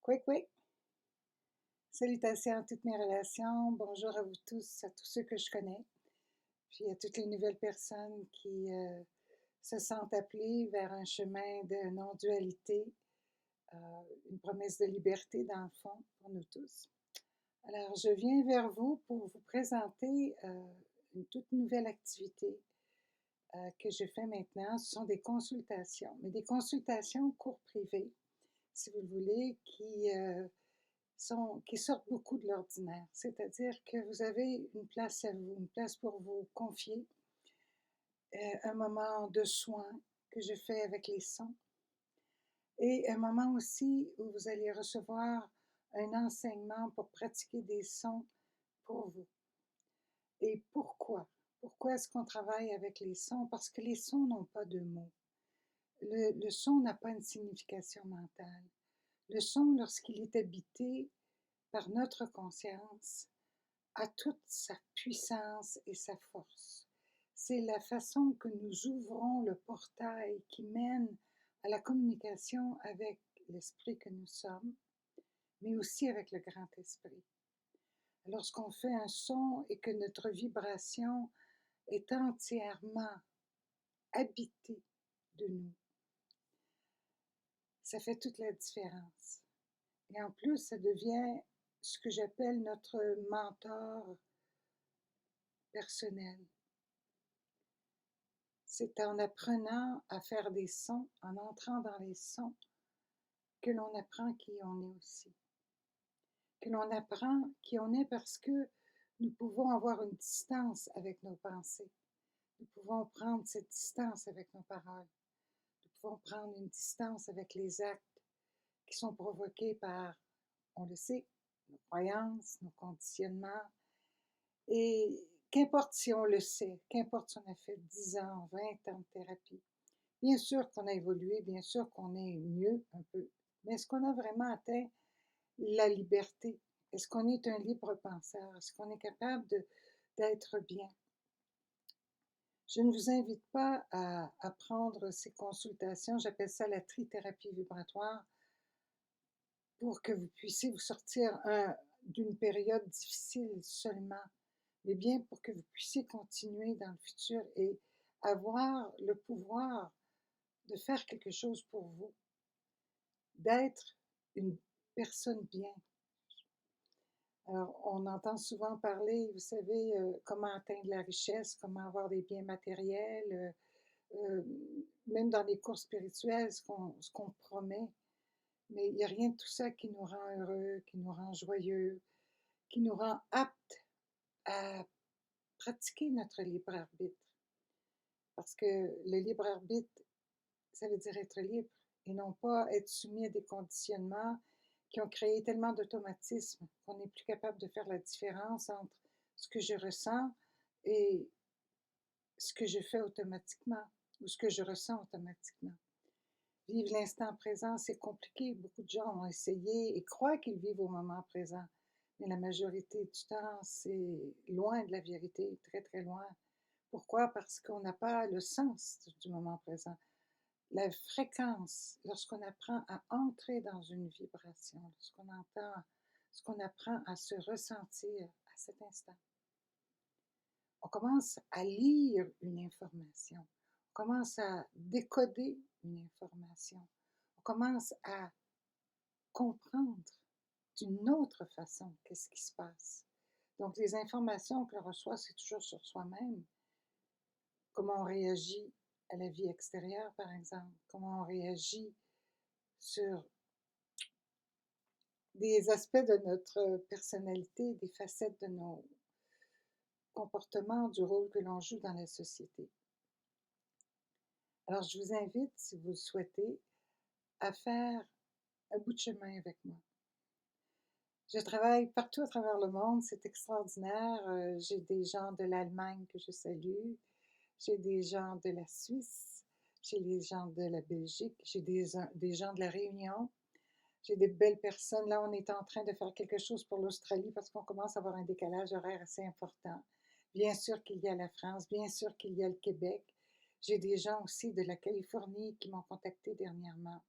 Quick, quick. Salutations à toutes mes relations. Bonjour à vous tous, à tous ceux que je connais. Puis à toutes les nouvelles personnes qui se sentent appelées vers un chemin de non-dualité, une promesse de liberté dans le fond pour nous tous. Alors, je viens vers vous pour vous présenter une toute nouvelle activité que je fais maintenant. Ce sont des consultations, mais des consultations cours privées, si vous le voulez, qui sortent beaucoup de l'ordinaire. C'est-à-dire que vous avez une place à vous, une place pour vous confier, un moment de soin que je fais avec les sons et un moment aussi où vous allez recevoir un enseignement pour pratiquer des sons pour vous. Et pourquoi? Pourquoi est-ce qu'on travaille avec les sons? Parce que les sons n'ont pas de mots. Le son n'a pas une signification mentale. Le son, lorsqu'il est habité par notre conscience, a toute sa puissance et sa force. C'est la façon que nous ouvrons le portail qui mène à la communication avec l'esprit que nous sommes, mais aussi avec le grand esprit. Lorsqu'on fait un son et que notre vibration est entièrement habitée de nous, ça fait toute la différence. Et en plus, ça devient ce que j'appelle notre mentor personnel. C'est en apprenant à faire des sons, en entrant dans les sons, que l'on apprend qui on est aussi. Que l'on apprend qui on est parce que nous pouvons avoir une distance avec nos pensées. Nous pouvons prendre cette distance avec nos paroles. Nous pouvons prendre une distance avec les actes qui sont provoqués par, on le sait, nos croyances, nos conditionnements. Et qu'importe si on le sait, qu'importe si on a fait 10 ans, 20 ans de thérapie, bien sûr qu'on a évolué, bien sûr qu'on est mieux un peu, mais est-ce qu'on a vraiment atteint la liberté? Est-ce qu'on est un libre penseur? Est-ce qu'on est capable d'être bien? Je ne vous invite pas à prendre ces consultations, j'appelle ça la trithérapie vibratoire, pour que vous puissiez vous sortir d'une période difficile seulement, mais bien pour que vous puissiez continuer dans le futur et avoir le pouvoir de faire quelque chose pour vous, d'être une personne bien. Alors, on entend souvent parler, vous savez, comment atteindre la richesse, comment avoir des biens matériels, même dans les cours spirituels, ce qu'on promet. Mais il n'y a rien de tout ça qui nous rend heureux, qui nous rend joyeux, qui nous rend aptes à pratiquer notre libre arbitre. Parce que le libre arbitre, ça veut dire être libre et non pas être soumis à des conditionnements qui ont créé tellement d'automatismes qu'on n'est plus capable de faire la différence entre ce que je ressens et ce que je fais automatiquement ou ce que je ressens automatiquement. Vivre l'instant présent, c'est compliqué. Beaucoup de gens ont essayé et croient qu'ils vivent au moment présent. Mais la majorité du temps, c'est loin de la vérité, très très loin. Pourquoi? Parce qu'on n'a pas le sens du moment présent. La fréquence, lorsqu'on apprend à entrer dans une vibration, lorsqu'on apprend à se ressentir à cet instant, on commence à lire une information, on commence à décoder une information, on commence à comprendre d'une autre façon qu'est-ce qui se passe. Donc, les informations que l'on reçoit, c'est toujours sur soi-même. Comment on réagit à la vie extérieure, par exemple. Comment on réagit sur des aspects de notre personnalité, des facettes de nos comportements, du rôle que l'on joue dans la société. Alors, je vous invite, si vous le souhaitez, à faire un bout de chemin avec moi. Je travaille partout à travers le monde, c'est extraordinaire. J'ai des gens de l'Allemagne que je salue, j'ai des gens de la Suisse, j'ai des gens de la Belgique, j'ai des gens de la Réunion, j'ai des belles personnes. Là, on est en train de faire quelque chose pour l'Australie parce qu'on commence à avoir un décalage horaire assez important. Bien sûr qu'il y a la France, bien sûr qu'il y a le Québec. J'ai des gens aussi de la Californie qui m'ont contacté dernièrement.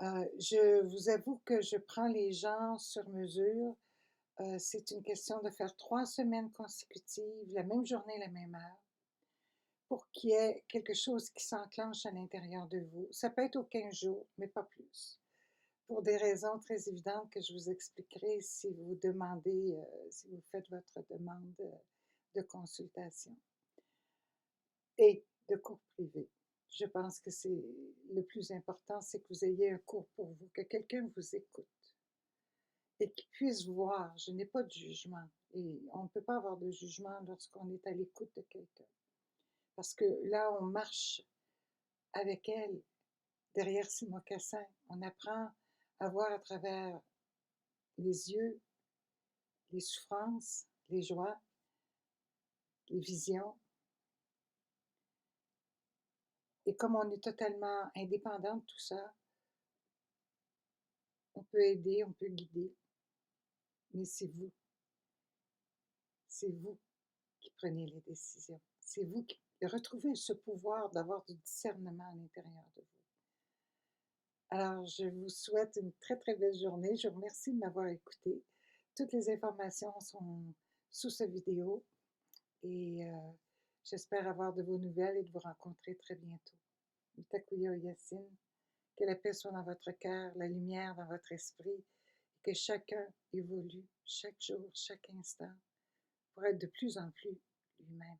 Je vous avoue que je prends les gens sur mesure. C'est une question de faire 3 semaines consécutives, la même journée, la même heure, pour qu'il y ait quelque chose qui s'enclenche à l'intérieur de vous. Ça peut être aux 15 jours, mais pas plus. Pour des raisons très évidentes que je vous expliquerai si vous demandez, si vous faites votre demande de consultation et de cours privé. Je pense que c'est le plus important, c'est que vous ayez un cours pour vous, que quelqu'un vous écoute et qu'il puisse voir. Je n'ai pas de jugement et on ne peut pas avoir de jugement lorsqu'on est à l'écoute de quelqu'un. Parce que là, on marche avec elle derrière ses mocassins. On apprend à voir à travers les yeux, les souffrances, les joies, les visions. Et comme on est totalement indépendant de tout ça, on peut aider, on peut guider, mais c'est vous qui prenez les décisions. C'est vous qui retrouvez ce pouvoir d'avoir du discernement à l'intérieur de vous. Alors, je vous souhaite une très, très belle journée. Je vous remercie de m'avoir écouté. Toutes les informations sont sous cette vidéo et j'espère avoir de vos nouvelles et de vous rencontrer très bientôt. Mitakuye Oyasin, que la paix soit dans votre cœur, la lumière dans votre esprit, et que chacun évolue chaque jour, chaque instant, pour être de plus en plus lui-même.